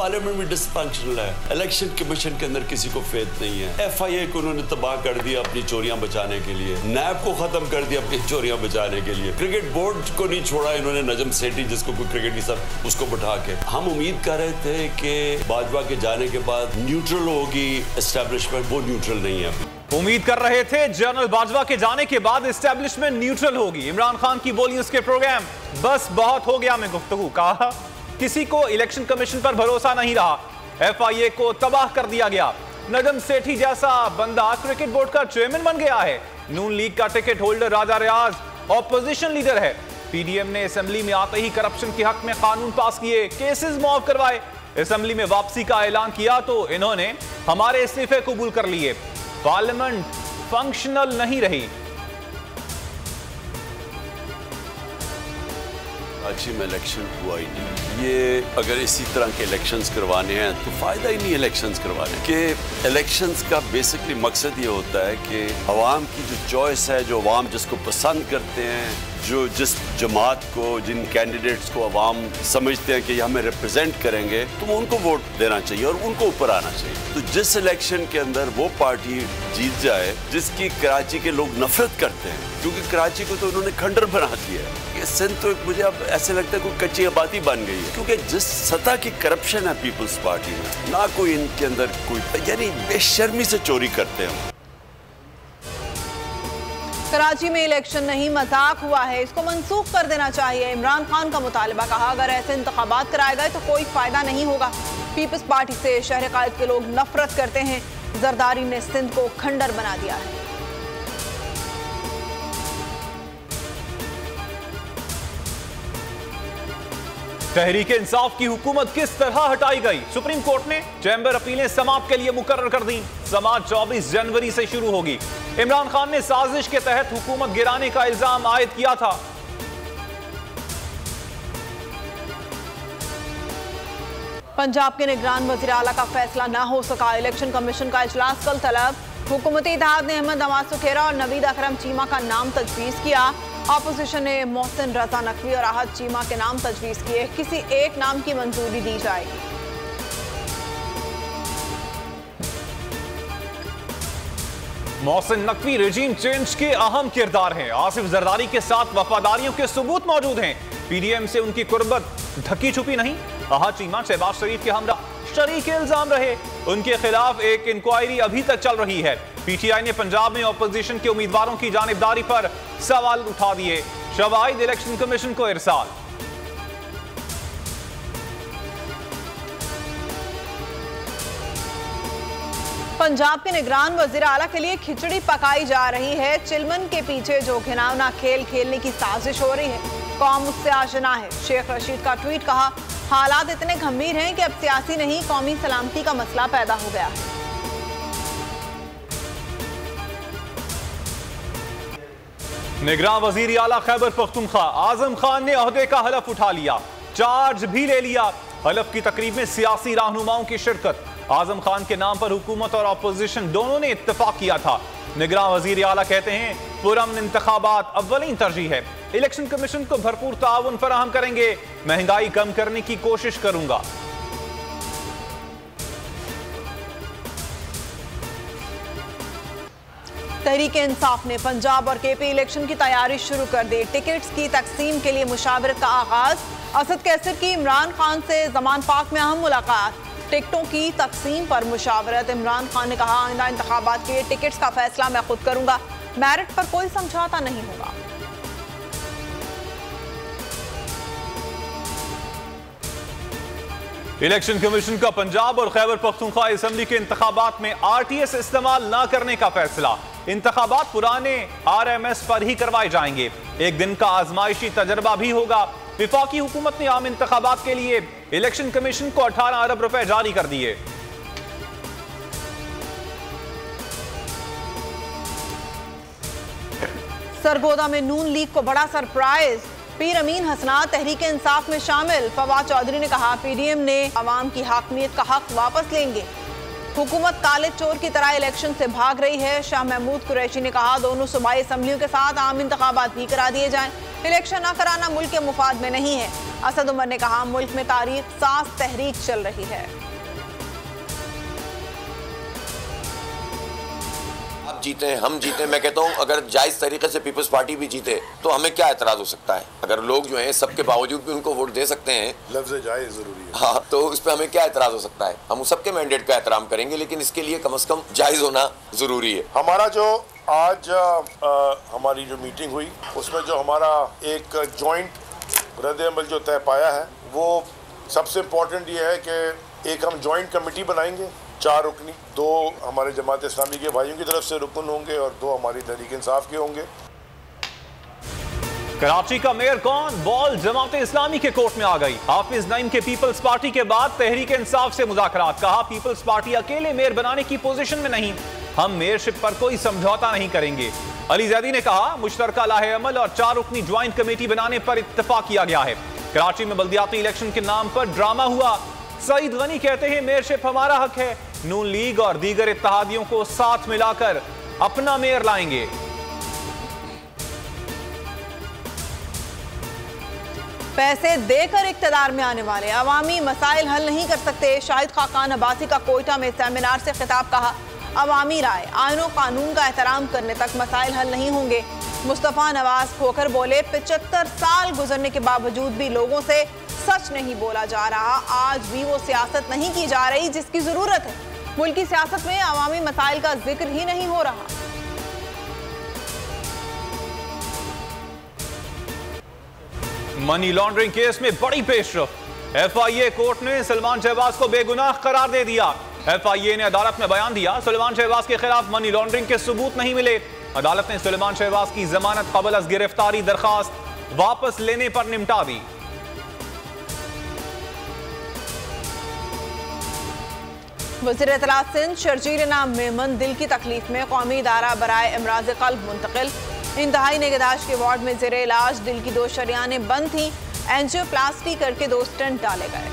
Parliament भी dysfunctional है, election commission के अंदर किसी को फेथ नहीं है, FIA को उन्होंने तबाह कर दिया अपनी चोरियां बचाने के लिए, नैब को खत्म कर दिया अपनी चोरियां बचाने के लिए, क्रिकेट बोर्ड को नहीं छोड़ा इन्होंने नजम सेठी जिसको कोई क्रिकेट की सब उसको बैठा के। हम उम्मीद कर रहे थे कि बाजवा के जाने के बाद न्यूट्रल होगी एस्टेब्लिशमेंट, वो न्यूट्रल नहीं है। उम्मीद कर रहे थे जनरल बाजवा के जाने के बाद एस्टेब्लिशमेंट न्यूट्रल होगी। इमरान खान की बोली उसके प्रोग्राम बस बहुत हो गया में गुफ्तगू, कहा किसी को इलेक्शन कमीशन पर भरोसा नहीं रहा, FIA को तबाह कर दिया गया, नजम सेठी जैसा बंदा क्रिकेट बोर्ड का चेयरमैन बन गया है, नून लीग का टिकट होल्डर राजा रियाज ऑपोजिशन लीडर है, PDM ने असेंबली में आते ही करप्शन के हक में कानून पास किए, केसेस मुआफ करवाए, असेंबली में वापसी का ऐलान किया तो इन्होंने हमारे इस्तीफे कबूल कर लिए, पार्लियामेंट फंक्शनल नहीं रही। कराची में इलेक्शन हुआ ही नहीं। ये अगर इसी तरह के इलेक्शंस करवाने हैं तो फायदा ही नहीं इलेक्शंस करवाने के। इलेक्शंस का बेसिकली मकसद ये होता है कि अवाम की जो चॉइस है, जो अवाम जिसको पसंद करते हैं, जो जिस जमात को, जिन कैंडिडेट्स को अवाम समझते हैं कि हमें रिप्रेजेंट करेंगे, तो उनको वोट देना चाहिए और उनको ऊपर आना चाहिए। तो जिस इलेक्शन के अंदर वो पार्टी जीत जाए जिसकी कराची के लोग नफरत करते हैं, क्योंकि कराची को तो उन्होंने खंडर बना दिया है, ये सिंध तो मुझे अब ऐसे लगता है कोई कच्ची आबादी बन गई है, क्योंकि जिस सतह की करप्शन है पीपल्स पार्टी में, ना कोई इनके अंदर कोई, यानी बेशर्मी से चोरी करते हैं। कराची में इलेक्शन नहीं मजाक हुआ है, इसको मंसूख कर देना चाहिए, इमरान खान का मुतालबा, कहा अगर ऐसे इंतखाबात कराए गए तो कोई फायदा नहीं होगा। पीपल्स पार्टी से शहर कायद के लोग नफरत करते हैं, जरदारी ने सिंध को खंडर बना दिया है। तहरीक इंसाफ की हुकूमत किस तरह हटाई गई, सुप्रीम कोर्ट ने चैम्बर अपीलें समाअत के लिए मुकर्रर कर दी, समाअत 24 जनवरी से शुरू होगी। इमरान खान ने साजिश के तहत हुकूमत गिराने का इल्जाम आयद किया था। पंजाब के निगरान वजीर आला का फैसला ना हो सका, इलेक्शन कमीशन का इजलास कल तलब, हुकूमती इत्तेहाद ने अहमद नवाज सुखेरा और नवीद अकरम चीमा का नाम तजवीज़ किया, अपोजिशन ने मोहसिन रजा नकवी और आहद चीमा के नाम तजवीज़ किए, किसी एक नाम की मंजूरी दी जाएगी। मोहसिन नकवी रेजीम चेंज के अहम किरदार हैं, आसिफ जरदारी के साथ वफादारियों के सबूत मौजूद हैं, PDM से उनकी कुर्बत ढकी छुपी नहीं, आहद चीमा शहबाज शरीफ के हमरा शरीक इल्जाम रहे, उनके खिलाफ एक इंक्वायरी अभी तक चल रही है। PTI ने पंजाब में ऑपोजिशन के उम्मीदवारों की जानिबदारी पर सवाल उठा दिए, शवाहिद इलेक्शन कमीशन को इरसाल। पंजाब के निगरान वजीर आला के लिए खिचड़ी पकाई जा रही है, चिलमन के पीछे जो घिनौना खेल खेलने की साजिश हो रही है, कौम उससे आशना है। शेख रशीद का ट्वीट, कहा हालात इतने गंभीर हैं कि अब सियासी नहीं कौमी सलामती का मसला पैदा हो गया है। निगरान वजीर आला खैबर पख्तूनख्वा आजम खान ने ओहदे का हलफ उठा लिया, चार्ज भी ले लिया। हलफ की तकरीब में सियासी रहनुमाओं की शिरकत, आजम खान के नाम पर हुकूमत और अपोजिशन दोनों ने इत्तेफाक किया था। निगरान वजीर आला कहते हैं पुरअमन इंतखाबात अव्वलीन तरजीह है, इलेक्शन कमीशन को भरपूर ताउन फराहम करेंगे, महंगाई कम करने की कोशिश करूंगा। तहरीक इंसाफ ने पंजाब और KP इलेक्शन की तैयारी शुरू कर दी, टिकट्स की तकसीम के लिए मुशावरत का आगाज, असद कैसर की इमरान खान से जमान पाक में अहम मुलाकात, टिकटों की तकसीम पर मुशावरत, इमरान खान ने कहा आइंदा इंतखाबात के लिए टिकट्स का फैसला मैं खुद करूंगा, मेरिट पर कोई समझौता नहीं होगा। इलेक्शन कमीशन का पंजाब और खैबर पख्तूनख्वा असेंबली के इंतखाबात में RTS इस्तेमाल न करने का फैसला, इंतखाबात पुराने RMS पर ही करवाए जाएंगे, एक दिन का आजमाइशी तजर्बा भी होगा। विफाकी हुकूमत ने आम इंतखाबात के लिए इलेक्शन कमीशन को 18 अरब रुपए जारी कर दिए। सरगोदा में नून लीग को बड़ा सरप्राइज, पीर अमीन हसनात तहरीक इंसाफ में शामिल, फवाद चौधरी ने कहा PDM ने अवाम की हाकमियत का हक वापस लेंगे, हुकूमत काले चोर की तरह इलेक्शन से भाग रही है। शाह महमूद कुरैशी ने कहा दोनों सूबाई असम्बलियों के साथ आम इंतखाबात भी करा दिए जाएं, इलेक्शन न कराना मुल्क के मुफाद में नहीं है। असद उमर ने कहा, मुल्क में तारीख साज तहरीक चल रही है। आप जीते, हम जीते, मैं कहता हूं अगर जायज तरीके से पीपल्स पार्टी भी जीते तो हमें क्या एतराज हो सकता है? अगर लोग जो हैं सबके बावजूद भी उनको वोट दे सकते हैं, लफ्ज़ जायज जरूरी है, हाँ, तो उस पर हमें क्या एतराज हो सकता है? हम सबके मैंडेट का एहतराम करेंगे, लेकिन इसके लिए कम से कम जायज होना जरूरी है। हमारा जो आज हमारी जो मीटिंग हुई उसमें जो हमारा एक जॉइंट रद्द-ए-अमल जो तय पाया है, वो सबसे इम्पोर्टेंट ये है कि एक हम जॉइंट कमेटी बनाएंगे, 4 रुकनी, 2 हमारे जमात इस्लामी के भाइयों की तरफ से रुकन होंगे और 2 हमारी तहरीक इंसाफ के होंगे। कराची का मेयर कौन? बॉल जमात इस्लामी के कोर्ट में आ गई। हाफिज नईम के पीपल्स पार्टी के बाद तहरीक इंसाफ से मुज़ाकरात। कहा, पीपल्स पार्टी अकेले मेयर बनाने की पोजीशन में नहीं, हम मेयरशिप पर कोई समझौता नहीं करेंगे। अली जैदी ने कहा, मुश्तरका लाहे-अमल और 4 रुकनी ज्वाइंट कमेटी बनाने पर इत्तेफाक किया गया है। कराची में बल्दियाती इलेक्शन के नाम पर ड्रामा हुआ। सईद गनी कहते हैं, मेयरशिप हमारा हक है, नून लीग और दीगर इत्तेहादियों को साथ मिलाकर अपना मेयर लाएंगे। पैसे देकर इक्तदार में आने वाले अवामी मसाइल हल नहीं कर सकते। शाहिद खाकान अब्बासी का कोयटा में सेमिनार से खिताब। कहा, अवामी राय, आईन और कानून का एहतराम करने तक मसाइल हल नहीं होंगे। मुस्तफा नवाज खोकर बोले, 75 साल गुजरने के बावजूद भी लोगों से सच नहीं बोला जा रहा। आज भी वो सियासत नहीं की जा रही जिसकी जरूरत है। मुल्क की सियासत में अवामी मसाइल का जिक्र ही नहीं हो रहा। मनी लॉन्ड्रिंग केस में बड़ी पेशरफ। एफआईए कोर्ट ने सलमान शहबाज को बेगुनाह करार दे दिया। एफआईए ने अदालत में बयान दिया, सलमान शहबाज के खिलाफ मनी लॉन्ड्रिंग के सबूत नहीं मिले। अदालत ने सलमान शहबाज की जमानत कबल अज गिरफ्तारी दरखास्त वापस लेने पर निपटा दी। वज़ीर इत्तलात सिंध शर्जील नाम मेमन दिल की तकलीफ में कौमी इदारा बराए इमराज कल्ब मुंतकिल। इंतहाई निगहदाश्त के वार्ड में ज़ेरे इलाज दिल की 2 शरियानें बंद थी। एंजियोप्लास्टी करके 2 स्टेंट डाले गए।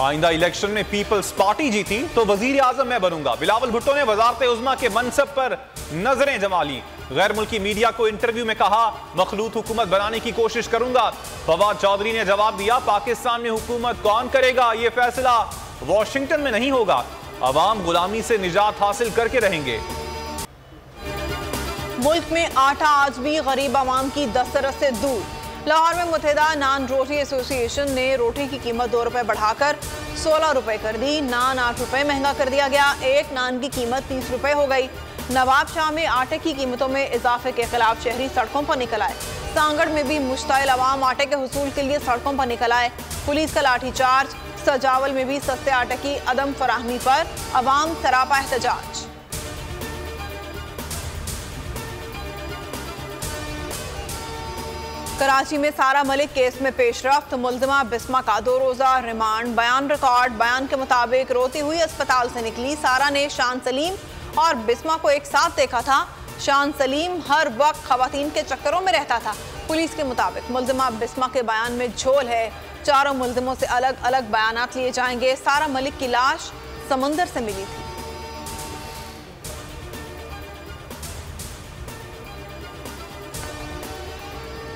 आइंदा इलेक्शन में पीपल्स पार्टी जीती तो वजीर आजम मैं बनूंगा। बिलावल भुट्टो ने वजारत उज़्मा के मनसब पर नजरें जमा ली। गैर मुल्की मीडिया को इंटरव्यू में कहा, मखलूत हुकूमत बनाने की कोशिश करूंगा। फवाद चौधरी ने जवाब दिया, पाकिस्तान में हुकूमत कौन करेगा, यह फैसला वॉशिंगटन में नहीं होगा। अवाम गुलामी से निजात हासिल करके रहेंगे। मुल्क में आटा आज भी गरीब आवाम की दस्तरस से दूर। लाहौर में मुत्तहिदा नान रोटी एसोसिएशन ने रोटी की कीमत 2 रुपए बढ़ाकर 16 रुपए कर दी। नान 8 रुपए महंगा कर दिया गया। एक नान की कीमत 30 रुपए हो गई। नवाब शाह में आटे की कीमतों में इजाफे के खिलाफ शहरी सड़कों पर निकल आए। सांगड़ में भी मुश्ताइल अवाम आटे के हुसूल के लिए सड़कों पर निकल आए। पुलिस का लाठीचार्ज। सजावल में भी सस्ते आटे की अदम फराहमी पर अवाम सरापा एहतजाज। कराची में सारा मलिक केस में पेशरफ्त। मुल्जिमा बिस्मा का 2 रोजा रिमांड। बयान रिकॉर्ड। बयान के मुताबिक रोती हुई अस्पताल से निकली। सारा ने शान सलीम और बिस्मा को एक साथ देखा था। शान सलीम हर वक्त खवातीन के चक्करों में रहता था। पुलिस के मुताबिक मुल्जिमा बिस्मा के बयान में झोल है। चारों मुल्जिमों से अलग अलग बयानात लिए जाएंगे। सारा मलिक की लाश समंदर से मिली थी।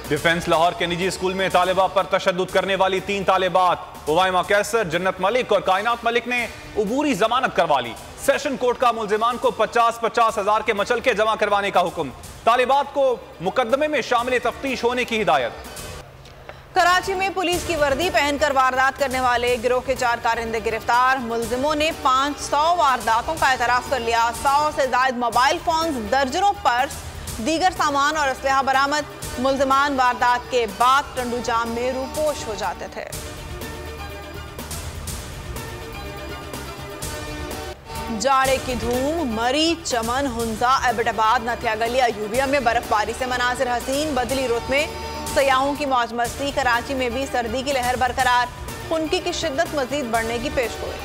डिफेंस लाहौर के निजी स्कूल में तालिबा पर तशद्दुद करने वाली 3 तालिबात उवाइमा कैसर, जन्नत मलिक और कायनात मलिक ने उबूरी जमानत करवा ली। सेशन कोर्ट का मुल्जिमान को 50-50 हजार के मचलके जमा करवाने का हुक्म। तालिबात को मुकदमे में शामिल तफ्तीश होने की हिदायत। कराची में पुलिस की वर्दी पहनकर वारदात करने वाले गिरोह के 4 कारिंदे गिरफ्तार। मुल्जिमों ने 500 वारदातों का एतराफ कर लिया। 100 से ज्यादा मोबाइल फोन, दर्जनों पर्स, दीगर सामान और असलहा बरामद। मुल्जिमान वारदात के बाद टंडू जाम में रूपोश हो जाते थे। जाड़े की धूम। मरी, चमन, हुंजा, एबटाबाद, नथिया गली, अयूबिया में बर्फबारी से मनाजिर हसीन। बदली रुत में सयाहों की मौज मस्ती। कराची में भी सर्दी की लहर बरकरार। खुनकी की शिद्दत मजीद बढ़ने की पेशगोई।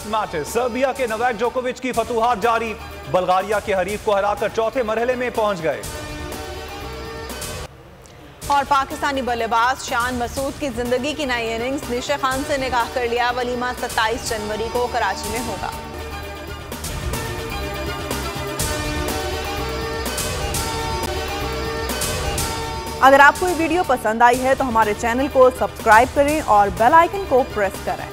मैचेस। सर्बिया के नोवाक जोकोविच की फतूहात जारी। बल्गारिया के हरीफ को हराकर चौथे मरहले में पहुंच गए। और पाकिस्तानी बल्लेबाज शान मसूद की जिंदगी की नई इनिंग्स, निशा खान से निकाह कर लिया, वलीमा 27 जनवरी को कराची में होगा। अगर आपको ये वीडियो पसंद आई है तो हमारे चैनल को सब्सक्राइब करें और बेल आइकन को प्रेस करें।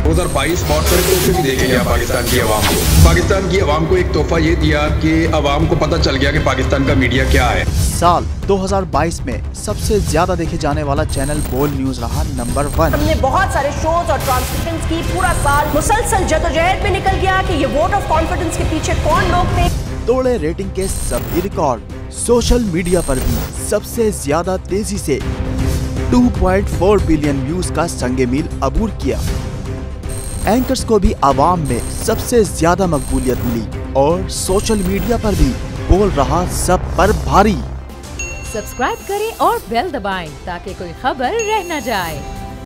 2022 बहुत सारे तोहफे भी देखे गया पाकिस्तान की आवाम को। पाकिस्तान की आवाम को एक तोहफा ये दिया कि आवाम को पता चल गया कि पाकिस्तान का मीडिया क्या है। साल 2022 में सबसे ज्यादा देखे जाने वाला चैनल बोल न्यूज रहा नंबर 1। हमने बहुत सारे शोज और ट्रांसमिशंस की, पूरा साल मुसलसल जदोजहद में निकल गया कि ये वोट ऑफ कॉन्फिडेंस के पीछे कौन लोग थे। तोड़े रेटिंग के सभी रिकॉर्ड। सोशल मीडिया पर भी सबसे ज्यादा तेजी से 2.4 बिलियन व्यूज का संगे मील अबूर किया। एंकर्स को भी आवाम में सबसे ज्यादा मकबूलियत मिली और सोशल मीडिया पर भी बोल रहा सब पर भारी। सब्सक्राइब करें और बेल दबाएं ताकि कोई खबर रह न जाए।